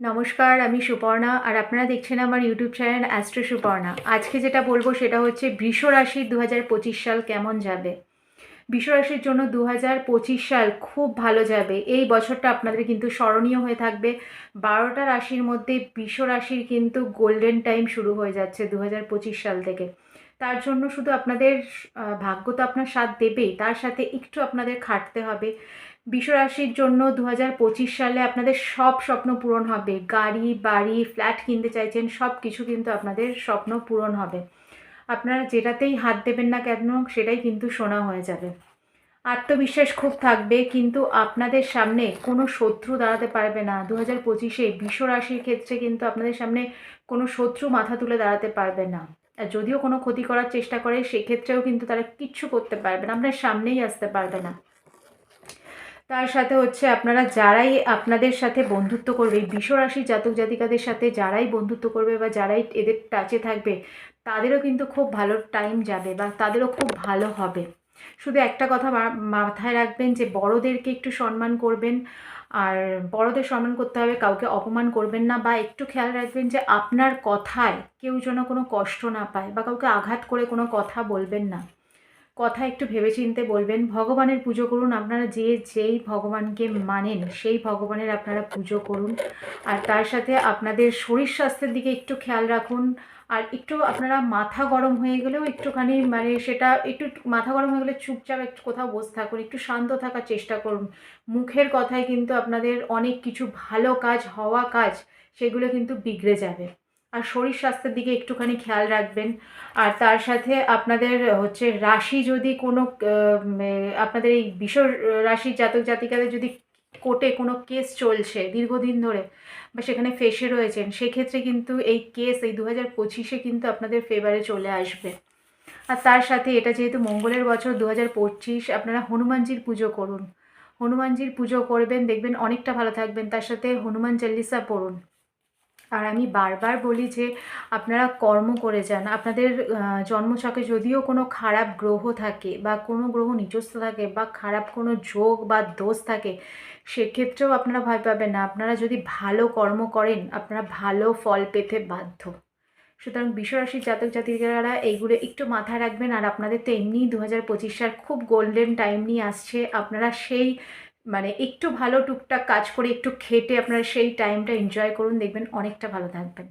নমস্কার, আমি সুপর্ণা আর আপনারা দেখছেন আমার ইউটিউব চ্যানেল অ্যাস্ট্রো সুপর্ণা। আজকে যেটা বলবো সেটা হচ্ছে বৃষ রাশির 2025 সাল কেমন যাবে। বৃষ রাশির জন্য 2025 সাল খুব ভালো যাবে। এই বছরটা আপনাদের কিন্তু স্মরণীয় হয়ে থাকবে। 12টা রাশির মধ্যে বৃষ রাশির কিন্তু গোল্ডেন টাইম শুরু হয়ে যাচ্ছে 2025 সাল থেকে। তার জন্য শুধু আপনাদের ভাগ্য তো আপনার সাথ দেবেই, তার সাথে একটু আপনাদের খাটতে হবে। বৃষ রাশির জন্য 2025 সালে আপনাদের সব স্বপ্ন পূরণ হবে। গাড়ি, বাড়ি, ফ্ল্যাট কিনতে চাইছেন, সব কিছু কিন্তু আপনাদের স্বপ্ন পূরণ হবে। আপনারা যেটাতেই হাত দেবেন না কেন সেটাই কিন্তু সোনা হয়ে যাবে। আত্মবিশ্বাস খুব থাকবে, কিন্তু আপনাদের সামনে কোনো শত্রু দাঁড়াতে পারবে না। 2025-এ বৃষ রাশির ক্ষেত্রে কিন্তু আপনাদের সামনে কোনো শত্রু মাথা তুলে দাঁড়াতে পারবে না। আর যদিও কোনো ক্ষতি করার চেষ্টা করে সেক্ষেত্রেও কিন্তু তারা কিচ্ছু করতে পারবে না, আপনার সামনেই আসতে পারবে না। তার সাথে হচ্ছে আপনারা যারাই আপনাদের সাথে বন্ধুত্ব করবে, বৃষ রাশির জাতক জাতিকাদের সাথে যারাই বন্ধুত্ব করবে বা যারাই এদের টাচে থাকবে, তাদেরও কিন্তু খুব ভালো টাইম যাবে বা তাদেরও খুব ভালো হবে। শুধু একটা কথা মাথায় রাখবেন যে বড়দেরকে একটু সম্মান করবেন, আর বড়দের সম্মান করতে হবে, কাউকে অপমান করবেন না, বা একটু খেয়াল রাখবেন যে আপনার কথায় কেউ যেন কোনো কষ্ট না পায় বা কাউকে আঘাত করে কোনো কথা বলবেন না। কথা একটু ভেবেচিন্তে বলবেন। ভগবানের পুজো করুন, আপনারা যেই ভগবানকে মানেন সেই ভগবানের আপনারা পুজো করুন। আর তার সাথে আপনাদের শরীর স্বাস্থ্যের দিকে একটু খেয়াল রাখুন। আর একটু আপনারা মাথা গরম হয়ে গেলেও একটুখানি সেটা একটু মাথা গরম হয়ে গেলে চুপচাপ একটু কোথাও বসে থাকুন, একটু শান্ত থাকার চেষ্টা করুন। মুখের কথায় কিন্তু আপনাদের অনেক কিছু ভালো কাজ, হওয়া কাজ, সেগুলো কিন্তু বিগড়ে যাবে। আর শরীর স্বাস্থ্যের দিকে একটুখানি খেয়াল রাখবেন। আর তার সাথে আপনাদের হচ্ছে রাশি যদি কোনো আপনাদের এই বৃষ রাশির জাতক জাতিকাদের যদি কোর্টে কোনো কেস চলছে দীর্ঘদিন ধরে বা সেখানে ফেঁসে রয়েছেন, সেক্ষেত্রে কিন্তু এই কেস এই 2025-এ কিন্তু আপনাদের ফেভারে চলে আসবে। আর তার সাথে এটা যেহেতু মঙ্গলের বছর 2025, আপনারা হনুমানজির পুজো করুন। হনুমানজির পুজো করবেন, দেখবেন অনেকটা ভালো থাকবেন। তার সাথে হনুমান চল্লিশা পড়ুন। আর আমি বারবার বলি যে আপনারা কর্ম করে যান। আপনাদের জন্মছকে যদিও কোনো খারাপ গ্রহ থাকে বা কোনো গ্রহ নিচস্থ থাকে বা খারাপ কোনো যোগ বা দোষ থাকে, সেক্ষেত্রেও আপনারা ভয় পাবেন না। আপনারা যদি ভালো কর্ম করেন, আপনারা ভালো ফল পেতে বাধ্য। সুতরাং বৃষ রাশির জাতক জাতিকারা এইগুলো একটু মাথায় রাখবেন। আর আপনাদের তো এমনিই 2025 সাল খুব গোল্ডেন টাইম নিয়ে আসছে। আপনারা সেই একটু ভালো টুকটাক কাজ করে একটু খেটে আপনারা সেই টাইমটা এনজয় করুন, দেখবেন অনেকটা ভালো থাকবেন।